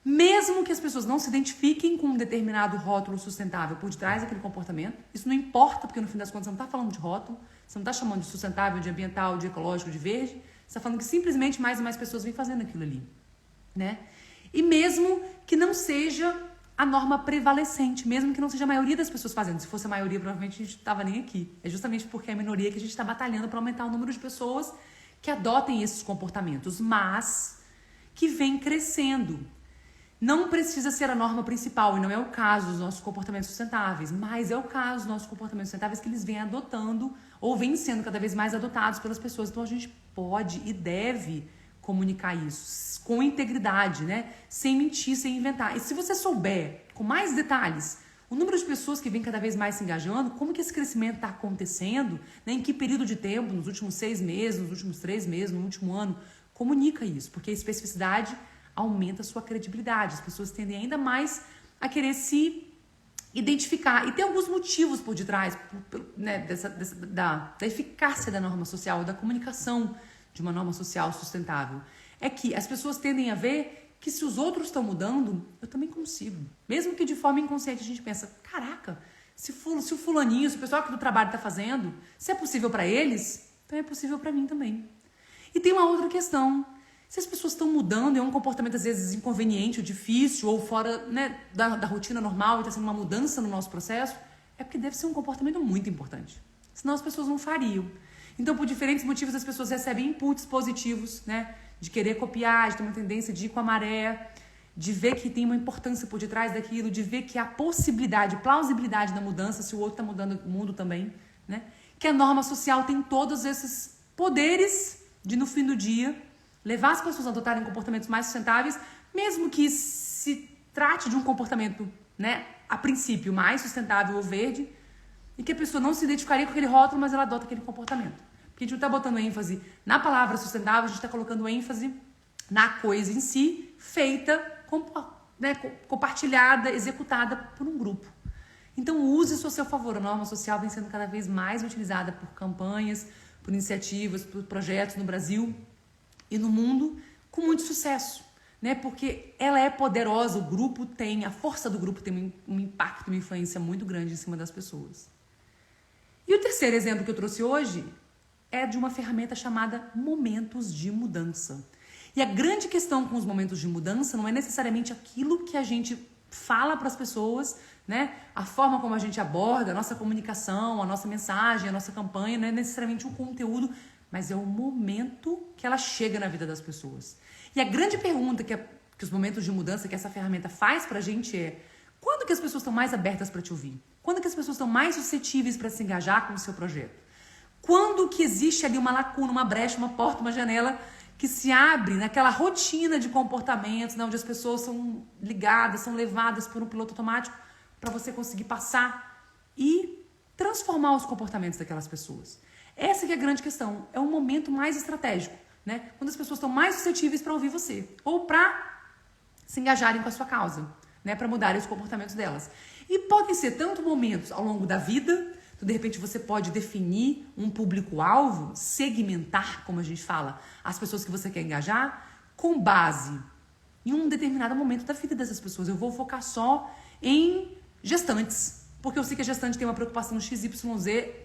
Mesmo que as pessoas não se identifiquem com um determinado rótulo sustentável por detrás daquele comportamento, isso não importa, porque no fim das contas você não está falando de rótulo, você não está chamando de sustentável, de ambiental, de ecológico, de verde, você está falando que simplesmente mais e mais pessoas vêm fazendo aquilo ali, né? E mesmo que não seja a norma prevalecente, mesmo que não seja a maioria das pessoas fazendo. Se fosse a maioria, provavelmente a gente não estava nem aqui. É justamente porque é a minoria que a gente está batalhando para aumentar o número de pessoas que adotem esses comportamentos, mas que vem crescendo. Não precisa ser a norma principal, e não é o caso dos nossos comportamentos sustentáveis, mas é o caso dos nossos comportamentos sustentáveis que eles vêm adotando ou vêm sendo cada vez mais adotados pelas pessoas. Então a gente pode e deve comunicar isso com integridade, né? Sem mentir, sem inventar. E se você souber com mais detalhes o número de pessoas que vem cada vez mais se engajando, como que esse crescimento está acontecendo, né? Em que período de tempo, nos últimos 6 meses, nos últimos 3 meses, no último ano, comunica isso, porque a especificidade aumenta a sua credibilidade. As pessoas tendem ainda mais a querer se identificar. E tem alguns motivos por detrás, né, da eficácia da norma social, da comunicação de uma norma social sustentável. É que as pessoas tendem a ver que se os outros estão mudando, eu também consigo. Mesmo que de forma inconsciente a gente pensa, caraca, se o fulaninho, se o pessoal aqui do trabalho está fazendo, se é possível para eles, então é possível para mim também. E tem uma outra questão. Se as pessoas estão mudando, é um comportamento às vezes inconveniente ou difícil, ou fora, né, da rotina normal, e está sendo uma mudança no nosso processo, é porque deve ser um comportamento muito importante. Senão as pessoas não fariam. Então, por diferentes motivos, as pessoas recebem inputs positivos, né? De querer copiar, de ter uma tendência de ir com a maré, de ver que tem uma importância por detrás daquilo, de ver que há possibilidade, plausibilidade da mudança, se o outro está mudando o mundo também, né? Que a norma social tem todos esses poderes de, no fim do dia, levar as pessoas a adotarem comportamentos mais sustentáveis, mesmo que se trate de um comportamento, né, a princípio, mais sustentável ou verde, e que a pessoa não se identificaria com aquele rótulo, mas ela adota aquele comportamento. Porque a gente não está botando ênfase na palavra sustentável, a gente está colocando ênfase na coisa em si, feita, né, compartilhada, executada por um grupo. Então use isso a seu favor. A norma social vem sendo cada vez mais utilizada por campanhas, por iniciativas, por projetos no Brasil e no mundo, com muito sucesso, né? Porque ela é poderosa, o grupo tem, a força do grupo tem um impacto, uma influência muito grande em cima das pessoas. E o terceiro exemplo que eu trouxe hoje é de uma ferramenta chamada momentos de mudança. E a grande questão com os momentos de mudança não é necessariamente aquilo que a gente fala para as pessoas, né? A forma como a gente aborda, a nossa comunicação, a nossa mensagem, a nossa campanha, não é necessariamente o conteúdo, mas é o momento que ela chega na vida das pessoas. E a grande pergunta que os momentos de mudança que essa ferramenta faz pra gente é: quando que as pessoas estão mais abertas para te ouvir? Quando que as pessoas estão mais suscetíveis para se engajar com o seu projeto? Quando que existe ali uma lacuna, uma brecha, uma porta, uma janela que se abre naquela rotina de comportamentos, né, onde as pessoas são ligadas, são levadas por um piloto automático para você conseguir passar e transformar os comportamentos daquelas pessoas? Essa que é a grande questão. É um momento mais estratégico, né? Quando as pessoas estão mais suscetíveis para ouvir você ou para se engajarem com a sua causa, né? Para mudarem os comportamentos delas. E podem ser tanto momentos ao longo da vida. Então, de repente, você pode definir um público-alvo, segmentar, como a gente fala, as pessoas que você quer engajar, com base em um determinado momento da vida dessas pessoas. Eu vou focar só em gestantes, porque eu sei que a gestante tem uma preocupação no XYZ,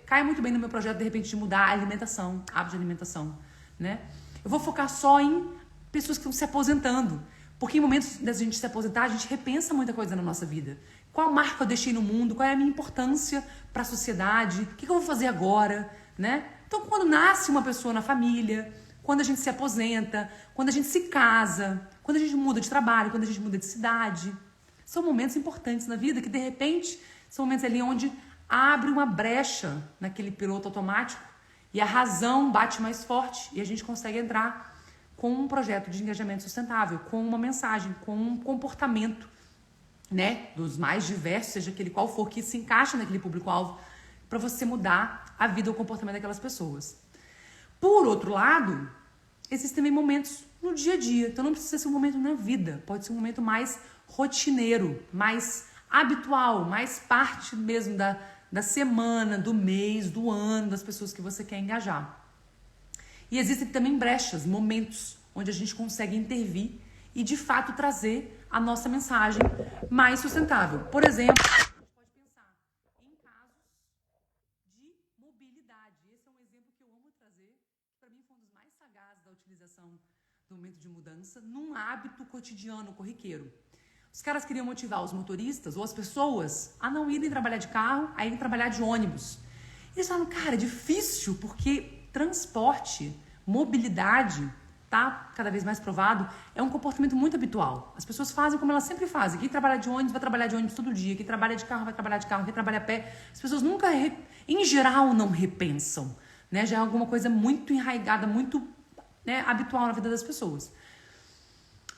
cai muito bem no meu projeto, de repente, de mudar a alimentação, hábito de alimentação, né? Eu vou focar só em pessoas que estão se aposentando, Porque em momentos da gente se aposentar, a gente repensa muita coisa na nossa vida. Qual marca eu deixei no mundo? Qual é a minha importância para a sociedade? O que eu vou fazer agora? Né? Então, quando nasce uma pessoa na família, quando a gente se aposenta, quando a gente se casa, quando a gente muda de trabalho, quando a gente muda de cidade, são momentos importantes na vida que, de repente, são momentos ali onde abre uma brecha naquele piloto automático e a razão bate mais forte e a gente consegue entrar com um projeto de engajamento sustentável, com uma mensagem, com um comportamento, né, dos mais diversos, seja aquele qual for, que se encaixa naquele público-alvo, para você mudar a vida ou o comportamento daquelas pessoas. Por outro lado, existem também momentos no dia a dia, então não precisa ser um momento na vida, pode ser um momento mais rotineiro, mais habitual, mais parte mesmo da semana, do mês, do ano, das pessoas que você quer engajar. E existem também brechas, momentos onde a gente consegue intervir e de fato trazer a nossa mensagem mais sustentável. Por exemplo, a gente pode pensar em casos de mobilidade. Esse é um exemplo que eu amo trazer, que para mim foi um dos mais sagazes da utilização do momento de mudança num hábito cotidiano, corriqueiro. Os caras queriam motivar os motoristas ou as pessoas a não irem trabalhar de carro, a irem trabalhar de ônibus. Eles falaram, cara, é difícil porque transporte, mobilidade, tá cada vez mais provado, é um comportamento muito habitual. As pessoas fazem como elas sempre fazem. Quem trabalha de ônibus vai trabalhar de ônibus todo dia. Quem trabalha de carro vai trabalhar de carro. Quem trabalha a pé. As pessoas nunca, em geral, não repensam. Né? Já é alguma coisa muito enraizada, muito, né, habitual na vida das pessoas.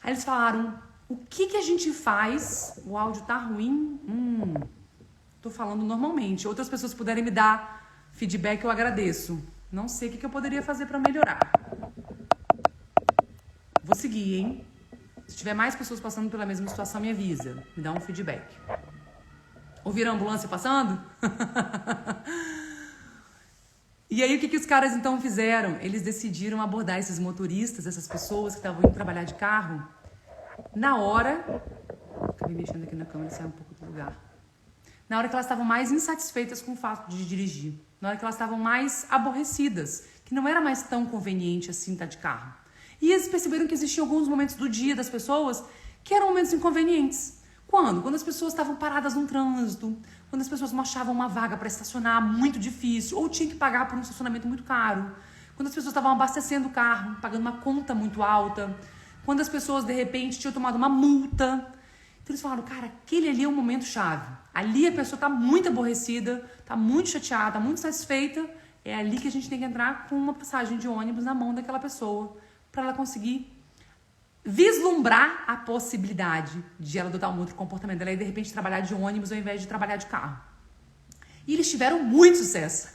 Aí eles falaram, o que a gente faz? O áudio tá ruim? Tô falando normalmente. Outras pessoas puderem me dar feedback, eu agradeço. Não sei o que eu poderia fazer para melhorar. Vou seguir, hein? Se tiver mais pessoas passando pela mesma situação, me avisa. Me dá um feedback. Ouviram a ambulância passando? E aí, o que os caras então fizeram? Eles decidiram abordar esses motoristas, essas pessoas que estavam indo trabalhar de carro, na hora... Acabei mexendo aqui na câmera, sai um pouco do lugar. Na hora que elas estavam mais insatisfeitas com o fato de dirigir. Na hora que elas estavam mais aborrecidas, que não era mais tão conveniente assim estar de carro. E eles perceberam que existiam alguns momentos do dia das pessoas que eram momentos inconvenientes. Quando? Quando as pessoas estavam paradas no trânsito, quando as pessoas não achavam uma vaga para estacionar muito difícil, ou tinham que pagar por um estacionamento muito caro, quando as pessoas estavam abastecendo o carro, pagando uma conta muito alta, quando as pessoas, de repente, tinham tomado uma multa. Então eles falaram, cara, aquele ali é um momento chave. Ali a pessoa está muito aborrecida, está muito chateada, está muito satisfeita. É ali que a gente tem que entrar com uma passagem de ônibus na mão daquela pessoa, para ela conseguir vislumbrar a possibilidade de ela adotar um outro comportamento. Ela ir, de repente, trabalhar de ônibus ao invés de trabalhar de carro. E eles tiveram muito sucesso,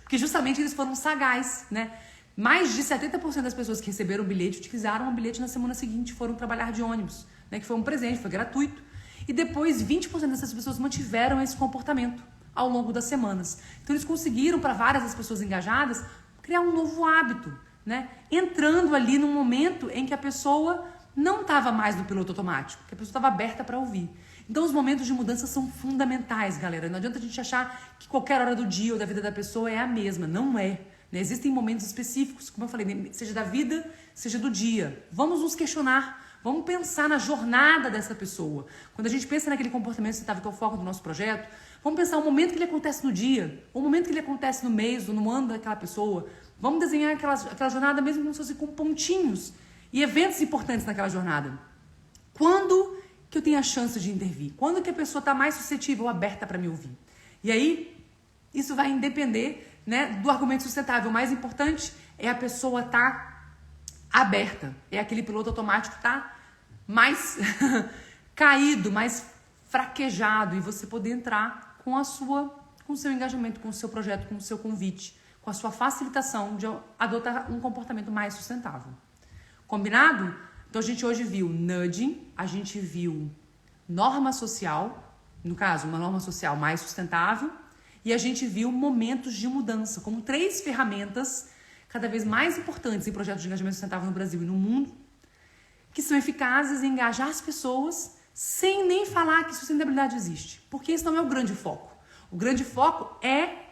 porque justamente eles foram sagazes, né? Mais de 70% das pessoas que receberam o bilhete utilizaram o bilhete na semana seguinte e foram trabalhar de ônibus, né? Que foi um presente, foi gratuito. E depois 20% dessas pessoas mantiveram esse comportamento ao longo das semanas. Então eles conseguiram, para várias das pessoas engajadas, criar um novo hábito, né? Entrando ali num momento em que a pessoa não estava mais no piloto automático, que a pessoa estava aberta para ouvir. Então os momentos de mudança são fundamentais, galera. Não adianta a gente achar que qualquer hora do dia ou da vida da pessoa é a mesma. Não é. Né? Existem momentos específicos, como eu falei, seja da vida, seja do dia. Vamos nos questionar, vamos pensar na jornada dessa pessoa. Quando a gente pensa naquele comportamento sustentável que é o foco do nosso projeto, vamos pensar o momento que ele acontece no dia, o momento que ele acontece no mês ou no ano daquela pessoa. Vamos desenhar aquela jornada mesmo como se fosse com pontinhos e eventos importantes naquela jornada. Quando que eu tenho a chance de intervir? Quando que a pessoa está mais suscetível, aberta para me ouvir? E aí, isso vai depender, né, do argumento sustentável. O mais importante é a pessoa estar aberta. É aquele piloto automático que está mais caído, mais fraquejado. E você poder entrar com o seu engajamento, com o seu projeto, com o seu convite, com a sua facilitação de adotar um comportamento mais sustentável. Combinado? Então a gente hoje viu nudging, a gente viu norma social, no caso, uma norma social mais sustentável, e a gente viu momentos de mudança, como 3 ferramentas cada vez mais importantes em projetos de engajamento sustentável no Brasil e no mundo, que são eficazes em engajar as pessoas sem nem falar que sustentabilidade existe, porque esse não é o grande foco. O grande foco é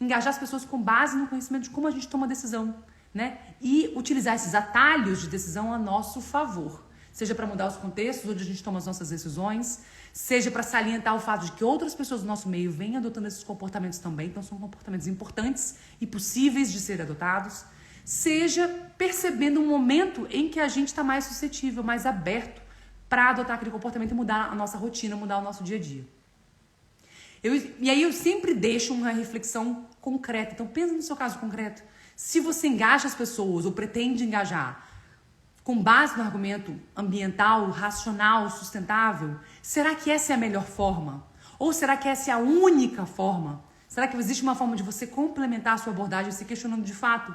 engajar as pessoas com base no conhecimento de como a gente toma decisão, né? E utilizar esses atalhos de decisão a nosso favor. seja para mudar os contextos onde a gente toma as nossas decisões, seja para salientar o fato de que outras pessoas do nosso meio vêm adotando esses comportamentos também, então são comportamentos importantes e possíveis de serem adotados, seja percebendo um momento em que a gente está mais suscetível, mais aberto para adotar aquele comportamento e mudar a nossa rotina, mudar o nosso dia a dia. E aí eu sempre deixo uma reflexão concreta. Então pensa no seu caso concreto. Se você engaja as pessoas ou pretende engajar com base no argumento ambiental, racional, sustentável, será que essa é a melhor forma? Ou será que essa é a única forma? Será que existe uma forma de você complementar a sua abordagem se questionando de fato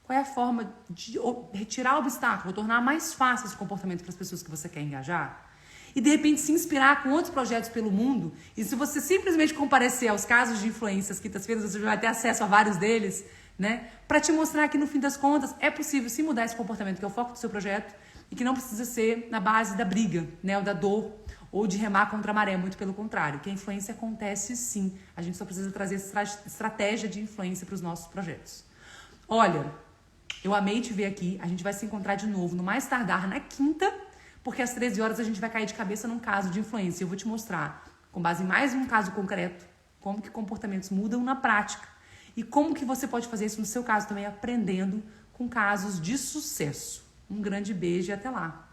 qual é a forma de retirar o obstáculo, tornar mais fácil esse comportamento para as pessoas que você quer engajar? E de repente se inspirar com outros projetos pelo mundo. E se você simplesmente comparecer aos casos de influência às quintas-feiras, você já vai ter acesso a vários deles, né? Para te mostrar que no fim das contas é possível sim mudar esse comportamento, que é o foco do seu projeto, e que não precisa ser na base da briga, né? Ou da dor, ou de remar contra a maré, muito pelo contrário. Que a influência acontece sim. A gente só precisa trazer estratégia de influência para os nossos projetos. Olha, eu amei te ver aqui. A gente vai se encontrar de novo no mais tardar na quinta, porque às 13 horas a gente vai cair de cabeça num caso de influência. Eu vou te mostrar, com base em mais um caso concreto, como que comportamentos mudam na prática e como que você pode fazer isso no seu caso também, aprendendo com casos de sucesso. Um grande beijo e até lá!